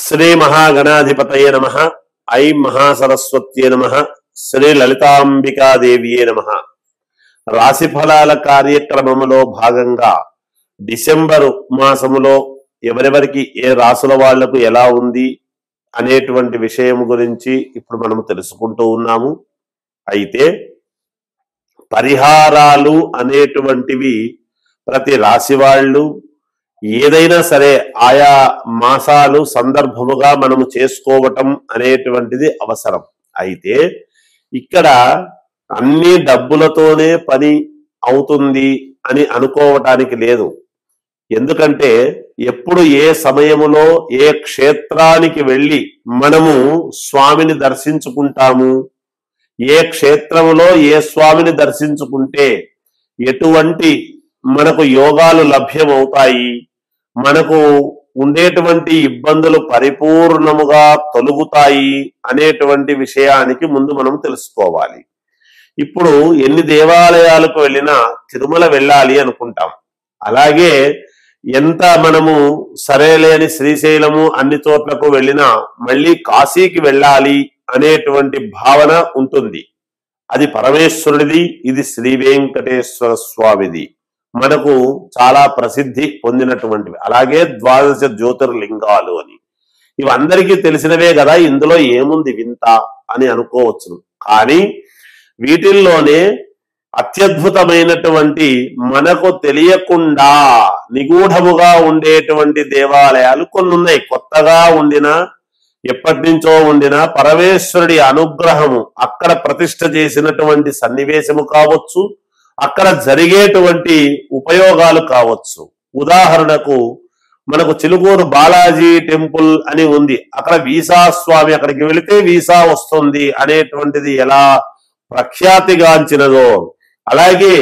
శ్రీ మహాగణాధిపతయే నమః. ఐం మహాసరస్వత్యే నమః. శ్రీ లలితాంబికాదేవియే నమః. రాశి ఫలాల కార్యక్రమములో భాగంగా డిసెంబరు మాసములో ఎవరెవరికి ఏ రాసుల వాళ్లకు ఎలా ఉంది అనేటువంటి విషయం గురించి ఇప్పుడు మనం తెలుసుకుంటూ ఉన్నాము. అయితే పరిహారాలు అనేటువంటివి ప్రతి రాశి వాళ్ళు ఏదైనా సరే ఆయా మాసాలు సందర్భముగా మనము చేసుకోవటం అనేటువంటిది అవసరం. అయితే ఇక్కడ అన్ని డబ్బులతోనే పని అవుతుంది అని అనుకోవటానికి లేదు. ఎందుకంటే ఎప్పుడు ఏ సమయములో ఏ క్షేత్రానికి వెళ్ళి మనము స్వామిని దర్శించుకుంటాము, ఏ క్షేత్రములో ఏ స్వామిని దర్శించుకుంటే ఎటువంటి మనకు యోగాలు లభ్యమవుతాయి, మనకు ఉండేటువంటి ఇబ్బందులు పరిపూర్ణముగా తొలగుతాయి అనేటువంటి విషయానికి ముందు మనం తెలుసుకోవాలి. ఇప్పుడు ఎన్ని దేవాలయాలకు వెళ్ళినా తిరుమల వెళ్ళాలి అనుకుంటాం. అలాగే ఎంత మనము సరేలేని శ్రీశైలము అన్ని చోట్లకు వెళ్ళినా మళ్ళీ కాశీకి వెళ్ళాలి అనేటువంటి భావన ఉంటుంది. అది పరమేశ్వరుడిది, ఇది శ్రీ వెంకటేశ్వర స్వామిది, మనకు చాలా ప్రసిద్ధి పొందినటువంటివి. అలాగే 12 జ్యోతిర్లింగాలు అని ఇవందరికీ తెలిసినవే కదా, ఇందులో ఏముంది వింత అని అనుకోవచ్చును. కానీ వీటిల్లోనే అత్యద్భుతమైనటువంటి మనకు తెలియకుండా నిగూఢముగా ఉండేటువంటి దేవాలయాలు కొన్ని ఉన్నాయి. కొత్తగా ఉండిన ఎప్పటి నుంచో ఉండిన పరమేశ్వరుడి అనుగ్రహము అక్కడ ప్రతిష్ఠ చేసినటువంటి సన్నివేశము కావచ్చు, అక్కడ జరిగేటువంటి ఉపయోగాలు కావచ్చు. ఉదాహరణకు మనకు చిలుకూరు బాలాజీ టెంపుల్ అని ఉంది. అక్కడ వీసా స్వామి, అక్కడికి వెళితే వీసా వస్తుంది అనేటువంటిది ఎలా ప్రఖ్యాతిగాంచినదో, అలాగే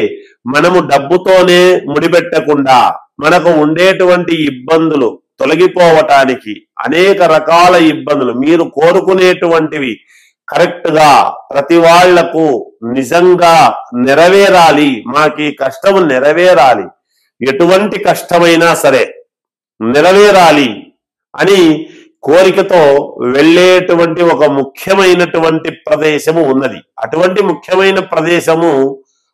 మనము డబ్బుతోనే ముడిపెట్టకుండా మనకు ఉండేటువంటి ఇబ్బందులు తొలగిపోవటానికి అనేక రకాల ఇబ్బందులు మీరు కోరుకునేటువంటివి కరెక్ట్ గా ప్రతి వాళ్లకు నిజంగా నెరవేరాలి, మాకి కష్టము నెరవేరాలి, ఎటువంటి కష్టమైనా సరే నెరవేరాలి అని కోరికతో వెళ్ళేటువంటి ఒక ముఖ్యమైనటువంటి ప్రదేశము ఉన్నది. అటువంటి ముఖ్యమైన ప్రదేశము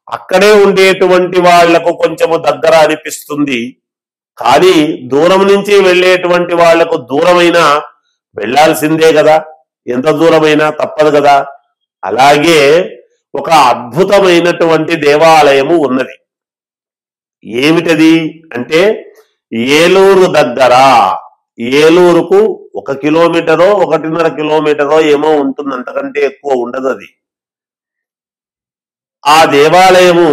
అక్కడే ఉండేటువంటి వాళ్లకు కొంచెము దగ్గర అనిపిస్తుంది. కానీ దూరం నుంచి వెళ్ళేటువంటి వాళ్లకు దూరమైనా వెళ్ళాల్సిందే కదా, ఎంత దూరమైనా తప్పదు కదా. అలాగే ఒక అద్భుతమైనటువంటి దేవాలయము ఉన్నది. ఏమిటది అంటే ఏలూరు దగ్గర, ఏలూరుకు 1 కిలోమీటరో 1.5 కిలోమీటరో ఏమో ఉంటుంది, అంతకంటే ఎక్కువ ఉండదు. అది ఆ దేవాలయము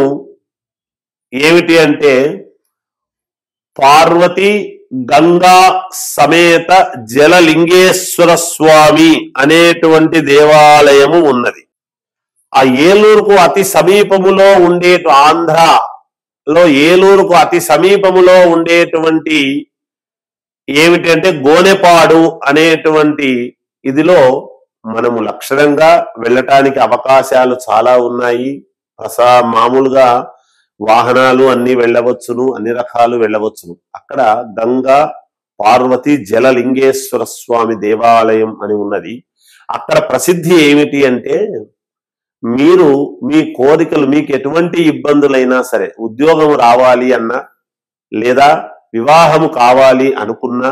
ఏమిటి అంటే పార్వతి గంగా సమేత జలలింగేశ్వర స్వామి అనేటువంటి దేవాలయము ఉన్నది. ఆ ఏలూరుకు అతి సమీపములో ఉండే ఆంధ్రలో ఏలూరుకు అతి సమీపములో ఉండేటువంటి ఏమిటంటే గోనెపాడు అనేటువంటి ఇదిలో మనము లక్షణంగా వెళ్ళటానికి అవకాశాలు చాలా ఉన్నాయి. మామూలుగా వాహనాలు అన్ని వెళ్ళవచ్చును, అన్ని రకాలు వెళ్ళవచ్చును. అక్కడ గంగా పార్వతి జలలింగేశ్వర స్వామి దేవాలయం అని ఉన్నది. అక్కడ ప్రసిద్ధి ఏమిటి అంటే మీరు మీ కోరికలు, మీకు ఎటువంటి ఇబ్బందులైనా సరే, ఉద్యోగం రావాలి అన్నా, లేదా వివాహము కావాలి అనుకున్నా,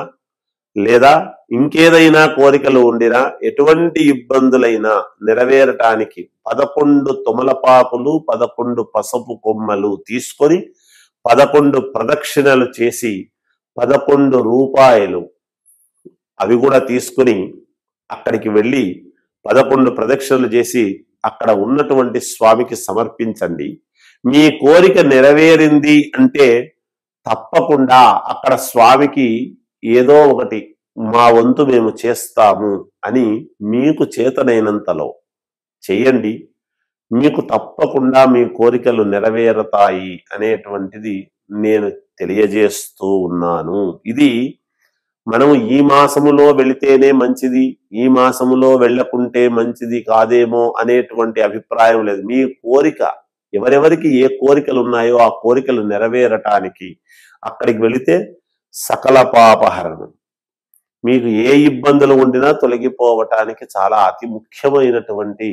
లేదా ఇంకేదైనా కోరికలు ఉండినా, ఎటువంటి ఇబ్బందులైనా నెరవేరటానికి 11 తొమలపాకులు 11 పసుపు కొమ్మలు తీసుకొని 11 ప్రదక్షిణలు చేసి 11 రూపాయలు అవి కూడా తీసుకుని అక్కడికి వెళ్ళి 11 ప్రదక్షిణలు చేసి అక్కడ ఉన్నటువంటి స్వామికి సమర్పించండి. మీ కోరిక నెరవేరింది అంటే తప్పకుండా అక్కడ స్వామికి ఏదో ఒకటి మా వంతు మేము చేస్తాము అని మీకు చేతనైనంతలో చెయ్యండి. మీకు తప్పకుండా మీ కోరికలు నెరవేరుతాయి అనేటువంటిది నేను తెలియజేస్తూ ఉన్నాను. ఇది మనము ఈ మాసములో వెళితేనే మంచిది, ఈ మాసములో వెళ్ళకుంటే మంచిది కాదేమో అనేటువంటి అభిప్రాయం లేదు. మీ కోరిక, ఎవరెవరికి ఏ కోరికలు ఉన్నాయో ఆ కోరికలు నెరవేరటానికి అక్కడికి వెళితే సకల పాపహరణం. మీకు ఏ ఇబ్బందులు ఉండినా తొలగిపోవటానికి చాలా అతి ముఖ్యమైనటువంటి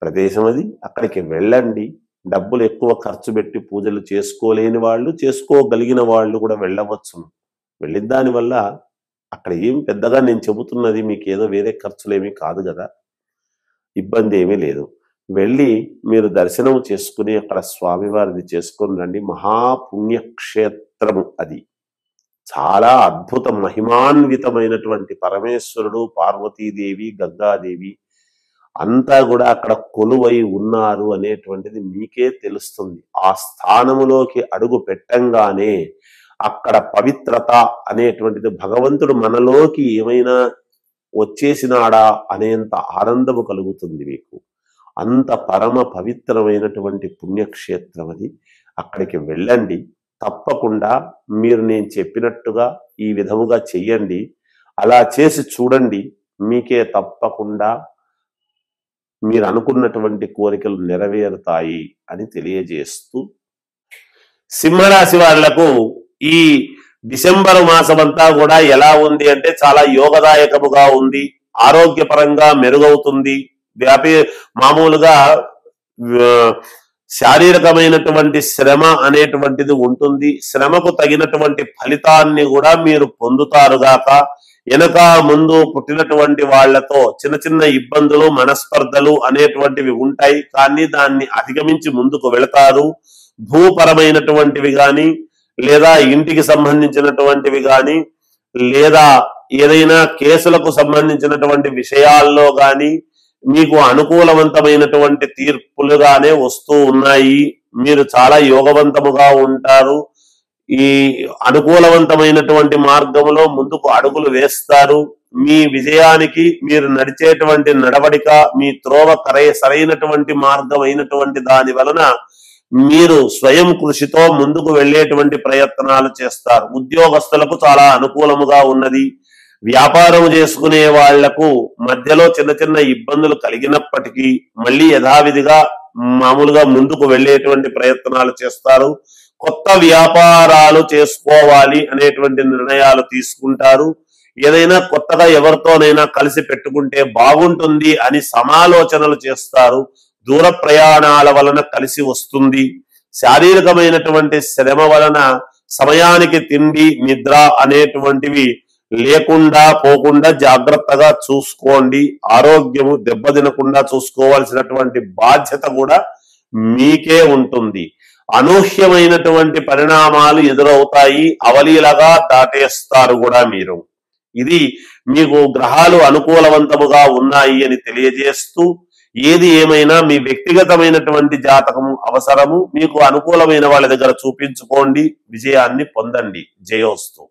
ప్రదేశం అది. అక్కడికి వెళ్ళండి. డబ్బులు ఎక్కువ ఖర్చు పెట్టి పూజలు చేసుకోలేని వాళ్ళు, చేసుకోగలిగిన వాళ్ళు కూడా వెళ్ళవచ్చును. వెళ్ళిన దానివల్ల అక్కడ ఏం పెద్దగా నేను చెబుతున్నది మీకు ఏదో వేరే ఖర్చులేమీ కాదు కదా, ఇబ్బంది ఏమీ లేదు. వెళ్ళి మీరు దర్శనం చేసుకుని అక్కడ స్వామివారిది చేసుకుని రండి. మహాపుణ్యక్షేత్రము అది. చాలా అద్భుత మహిమాన్వితమైనటువంటి పరమేశ్వరుడు, పార్వతీదేవి, గంగాదేవి అంతా కూడా అక్కడ కొలువై ఉన్నారు అనేటువంటిది మీకే తెలుస్తుంది. ఆ స్థానములోకి అడుగు పెట్టంగానే అక్కడ పవిత్రత అనేటువంటిది, భగవంతుడు మనలోకి ఏమైనా వచ్చేసినాడా అనేంత ఆనందము కలుగుతుంది మీకు. అంత పరమ పవిత్రమైనటువంటి పుణ్యక్షేత్రం అది. అక్కడికి వెళ్ళండి. తప్పకుండా మీరు నేను చెప్పినట్టుగా ఈ విధముగా చెయ్యండి. అలా చేసి చూడండి, మీకే తప్పకుండా మీరు అనుకున్నటువంటి కోరికలు నెరవేరుతాయి అని తెలియజేస్తూ, సింహరాశి వాళ్లకు ఈ డిసెంబర్ మాసమంతా కూడా ఎలా ఉంది అంటే చాలా యోగదాయకముగా ఉంది. ఆరోగ్యపరంగా మెరుగవుతుంది. మామూలుగా శారీరకమైనటువంటి శ్రమ అనేటువంటిది ఉంటుంది. శ్రమకు తగినటువంటి ఫలితాన్ని కూడా మీరు పొందుతారుగాక. వెనక ముందు పుట్టినటువంటి వాళ్లతో చిన్న చిన్న ఇబ్బందులు, మనస్పర్ధలు అనేటువంటివి ఉంటాయి. కానీ దాన్ని అధిగమించి ముందుకు వెళతారు. భూపరమైనటువంటివి కానీ, లేదా ఇంటికి సంబంధించినటువంటివి కానీ, లేదా ఏదైనా కేసులకు సంబంధించినటువంటి విషయాల్లో కానీ మీకు అనుకూలవంతమైనటువంటి తీర్పులుగానే వస్తూ ఉన్నాయి. మీరు చాలా యోగవంతముగా ఉంటారు. ఈ అనుకూలవంతమైనటువంటి మార్గంలో ముందుకు అడుగులు వేస్తారు. మీ విజయానికి మీరు నడిచేటువంటి నడవడిక, మీ త్రోవ సరైనటువంటి మార్గం అయినటువంటి దాని వలన మీరు స్వయం కృషితో ముందుకు వెళ్ళేటువంటి ప్రయత్నాలు చేస్తారు. ఉద్యోగస్తులకు చాలా అనుకూలముగా ఉన్నది. వ్యాపారం చేసుకునే వాళ్లకు మధ్యలో చిన్న చిన్న ఇబ్బందులు కలిగినప్పటికీ మళ్ళీ యథావిధిగా మామూలుగా ముందుకు వెళ్ళేటువంటి ప్రయత్నాలు చేస్తారు. కొత్త వ్యాపారాలు చేసుకోవాలి అనేటువంటి నిర్ణయాలు తీసుకుంటారు. ఏదైనా కొత్తగా ఎవరితోనైనా కలిసి పెట్టుకుంటే బాగుంటుంది అని సమాలోచనలు చేస్తారు. దూర ప్రయాణాల వలన కలిసి వస్తుంది. శారీరకమైనటువంటి శ్రమ వలన సమయానికి తిండి, నిద్ర అనేటువంటివి లేకుండా పోకుండా జాగ్రత్తగా చూసుకోండి. ఆరోగ్యము దెబ్బతినకుండా చూసుకోవాల్సినటువంటి బాధ్యత కూడా మీకే ఉంటుంది. అనూహ్యమైనటువంటి పరిణామాలు ఎదురవుతాయి. అవలీలగా దాటేస్తారు కూడా మీరు. ఇది మీకు గ్రహాలు అనుకూలవంతముగా ఉన్నాయి అని తెలియజేస్తూ, ఏది ఏమైనా మీ వ్యక్తిగతమైనటువంటి జాతకము అవసరము. మీకు అనుకూలమైన వాళ్ళ దగ్గర చూపించుకోండి. విజయాన్ని పొందండి. జయోస్తు.